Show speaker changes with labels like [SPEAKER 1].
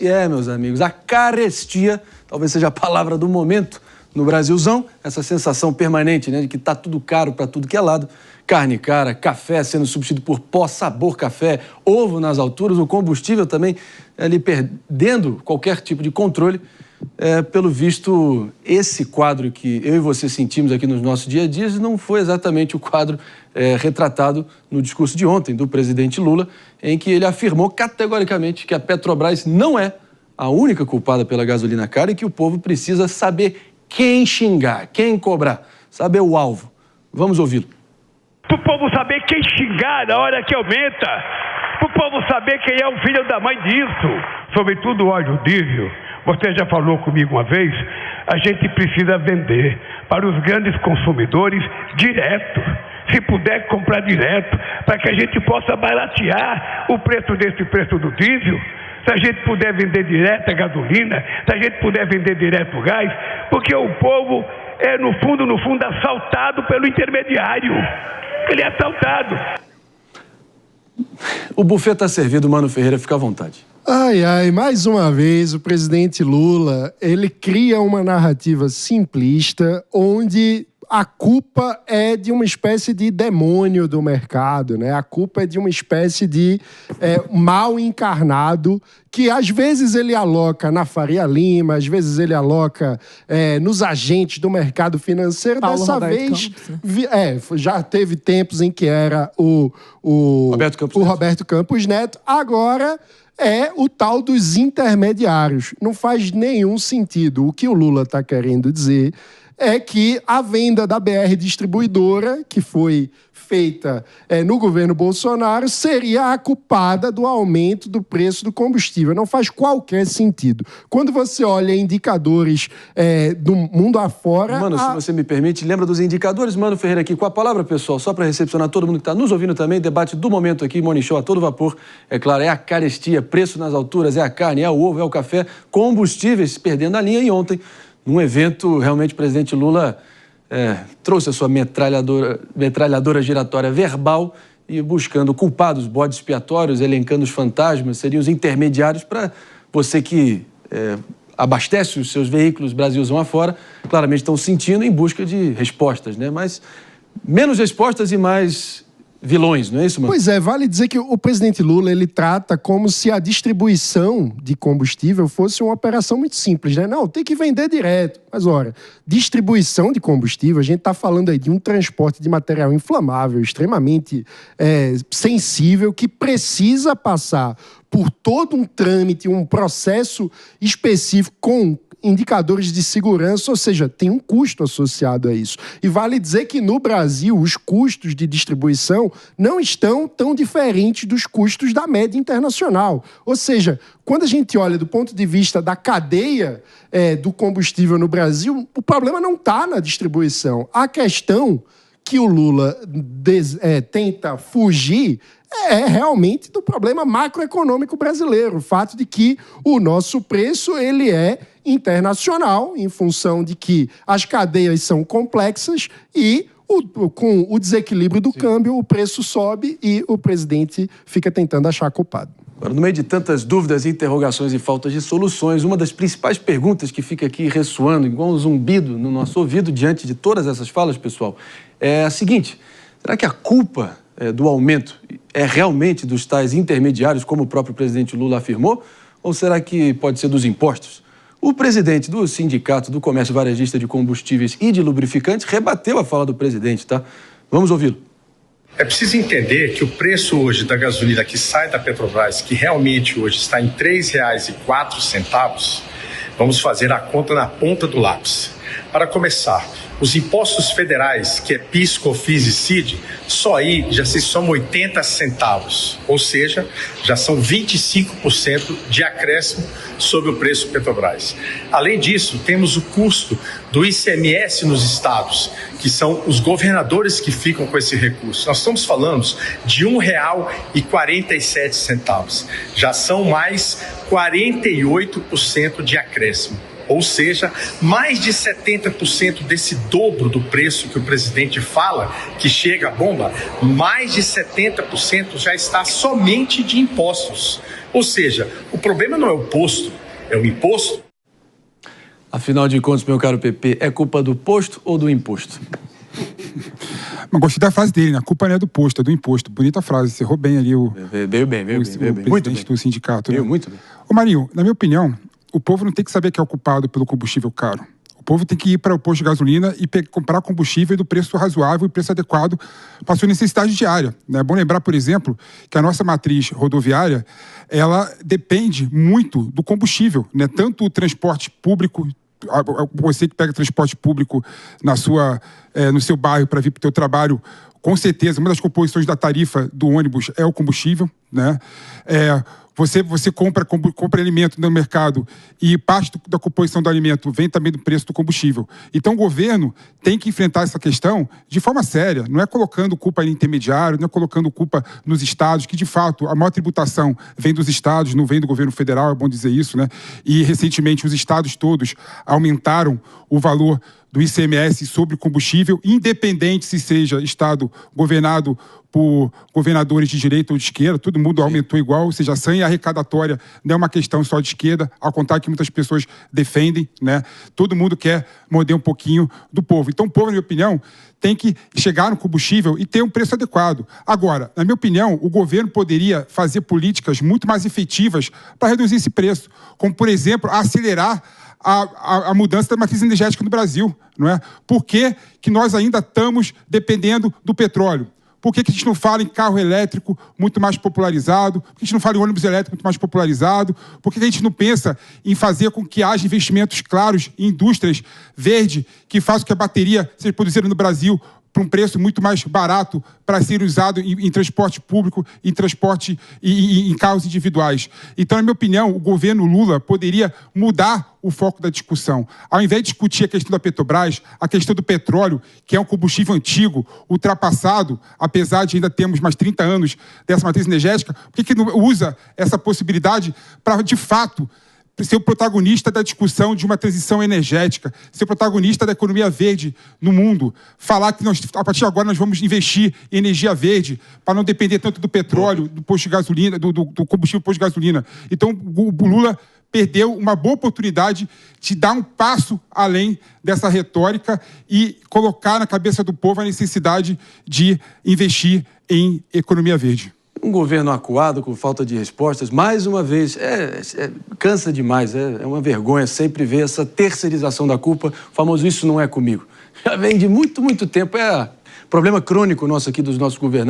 [SPEAKER 1] Meus amigos, a carestia talvez seja a palavra do momento no Brasilzão, essa sensação permanente, né, de que está tudo caro para tudo que é lado, carne cara, café sendo substituído por pó, sabor café, ovo nas alturas, o combustível também ali perdendo qualquer tipo de controle. Pelo visto, esse quadro que eu e você sentimos aqui nos nossos dia a dia não foi exatamente o quadro retratado no discurso de ontem do presidente Lula, em que ele afirmou categoricamente que a Petrobras não é a única culpada pela gasolina cara e que o povo precisa saber quem xingar, quem cobrar, saber o alvo. Vamos ouvi-lo.
[SPEAKER 2] Para o povo saber quem xingar na hora que aumenta, para o povo saber quem é o filho da mãe disso, sobretudo o óleo diesel. Você já falou comigo uma vez, a gente precisa vender para os grandes consumidores direto. Se puder comprar direto, para que a gente possa baratear o preço do diesel. Se a gente puder vender direto a gasolina, se a gente puder vender direto o gás, porque o povo é, no fundo, assaltado pelo intermediário. Ele é assaltado.
[SPEAKER 1] O buffet está servido, Mano Ferreira, fica à vontade.
[SPEAKER 3] Mais uma vez o presidente Lula, ele cria uma narrativa simplista onde a culpa é de uma espécie de demônio do mercado, né? A culpa é de uma espécie de mal encarnado que às vezes ele aloca na Faria Lima, às vezes ele aloca nos agentes do mercado financeiro.
[SPEAKER 4] Paulo
[SPEAKER 3] Dessa
[SPEAKER 4] Roberto
[SPEAKER 3] vez,
[SPEAKER 4] Campos,
[SPEAKER 3] já teve tempos em que era o Roberto Campos Neto. Agora é o tal dos intermediários. Não faz nenhum sentido. O que o Lula está querendo dizer é que a venda da BR Distribuidora, que foi feita no governo Bolsonaro, seria a culpada do aumento do preço do combustível. Não faz qualquer sentido. Quando você olha indicadores do mundo afora...
[SPEAKER 1] Mano, se você me permite, lembra dos indicadores? Mano Ferreira aqui com a palavra, pessoal, só para recepcionar todo mundo que está nos ouvindo também, debate do momento aqui, Morning Show a todo vapor. É claro, é a carestia, preço nas alturas, é a carne, é o ovo, é o café, combustíveis perdendo a linha. E ontem, num evento, realmente o presidente Lula trouxe a sua metralhadora giratória verbal e buscando culpados, bodes expiatórios, elencando os fantasmas, seriam os intermediários para você que abastece os seus veículos Brasilzão afora, claramente estão sentindo em busca de respostas, né? Mas menos respostas e mais vilões, não é isso, mano?
[SPEAKER 3] Pois é, vale dizer que o presidente Lula, ele trata como se a distribuição de combustível fosse uma operação muito simples, né? Não, tem que vender direto. Mas, olha, distribuição de combustível, a gente está falando aí de um transporte de material inflamável, extremamente sensível, que precisa passar por todo um trâmite, um processo específico com indicadores de segurança, ou seja, tem um custo associado a isso. E vale dizer que no Brasil os custos de distribuição não estão tão diferentes dos custos da média internacional. Ou seja, quando a gente olha do ponto de vista da cadeia do combustível no Brasil, o problema não está na distribuição. A questão que o Lula tenta fugir é realmente do problema macroeconômico brasileiro, o fato de que o nosso preço ele é internacional, em função de que as cadeias são complexas e com o desequilíbrio do câmbio, o preço sobe e o presidente fica tentando achar culpado.
[SPEAKER 1] Agora, no meio de tantas dúvidas, interrogações e faltas de soluções, uma das principais perguntas que fica aqui ressoando, igual um zumbido no nosso ouvido, diante de todas essas falas, pessoal, é a seguinte: será que a culpa do aumento é realmente dos tais intermediários, como o próprio presidente Lula afirmou, ou será que pode ser dos impostos? O presidente do Sindicato do Comércio Varejista de Combustíveis e de Lubrificantes rebateu a fala do presidente, tá? Vamos ouvi-lo.
[SPEAKER 5] É preciso entender que o preço hoje da gasolina que sai da Petrobras, que realmente hoje está em R$ 3,04, vamos fazer a conta na ponta do lápis. Para começar, os impostos federais, que é PIS, COFINS e CID, só aí já se somam 80 centavos, ou seja, já são 25% de acréscimo sobre o preço Petrobras. Além disso, temos o custo do ICMS nos estados, que são os governadores que ficam com esse recurso. Nós estamos falando de R$ 1,47. Já são mais 48% de acréscimo. Ou seja, mais de 70% desse dobro do preço que o presidente fala, que chega a bomba, mais de 70% já está somente de impostos. Ou seja, o problema não é o posto, é o imposto.
[SPEAKER 1] Afinal de contas, meu caro PP, é culpa do posto ou do imposto?
[SPEAKER 4] Mas gostei da frase dele, né? A culpa não é do posto, é do imposto. Bonita frase, você errou bem ali o presidente do sindicato.
[SPEAKER 1] Veio muito bem.
[SPEAKER 4] Ô Marinho, na minha opinião, o povo não tem que saber que é o culpado pelo combustível caro. O povo tem que ir para o posto de gasolina e comprar combustível do preço razoável e preço adequado para a sua necessidade diária. É bom lembrar, por exemplo, que a nossa matriz rodoviária, ela depende muito do combustível, né? Tanto o transporte público, você que pega transporte público no seu bairro para vir para o seu trabalho, com certeza, uma das composições da tarifa do ônibus é o combustível, né? Você compra alimento no mercado e parte da composição do alimento vem também do preço do combustível. Então o governo tem que enfrentar essa questão de forma séria, não é colocando culpa em intermediário, não é colocando culpa nos estados, que de fato a maior tributação vem dos estados, não vem do governo federal, é bom dizer isso, né? E recentemente os estados todos aumentaram o valor do ICMS sobre combustível, independente se seja estado governado por governadores de direita ou de esquerda, todo mundo aumentou igual, ou seja, a sanha arrecadatória não é uma questão só de esquerda, ao contrário que muitas pessoas defendem, né? Todo mundo quer morder um pouquinho do povo. Então o povo, na minha opinião, tem que chegar no combustível e ter um preço adequado. Agora, na minha opinião, o governo poderia fazer políticas muito mais efetivas para reduzir esse preço, como, por exemplo, acelerar a mudança da matriz energética no Brasil, não é? Por que nós ainda estamos dependendo do petróleo? Por que a gente não fala em carro elétrico muito mais popularizado? Por que a gente não fala em ônibus elétrico muito mais popularizado? Por que a gente não pensa em fazer com que haja investimentos claros em indústrias verdes que façam que a bateria seja produzida no Brasil para um preço muito mais barato para ser usado em transporte público, em transporte e em carros individuais. Então, na minha opinião, o governo Lula poderia mudar o foco da discussão. Ao invés de discutir a questão da Petrobras, a questão do petróleo, que é um combustível antigo, ultrapassado, apesar de ainda termos mais 30 anos dessa matriz energética, por que não usa essa possibilidade para, de fato, ser o protagonista da discussão de uma transição energética, ser o protagonista da economia verde no mundo, falar que a partir de agora nós vamos investir em energia verde para não depender tanto do petróleo, do posto de gasolina, do combustível posto de gasolina. Então o Lula perdeu uma boa oportunidade de dar um passo além dessa retórica e colocar na cabeça do povo a necessidade de investir em economia verde.
[SPEAKER 1] Um governo acuado, com falta de respostas, mais uma vez, cansa demais, é uma vergonha sempre ver essa terceirização da culpa, o famoso "isso não é comigo". Já vem de muito, muito tempo, é problema crônico nosso aqui, dos nossos governantes.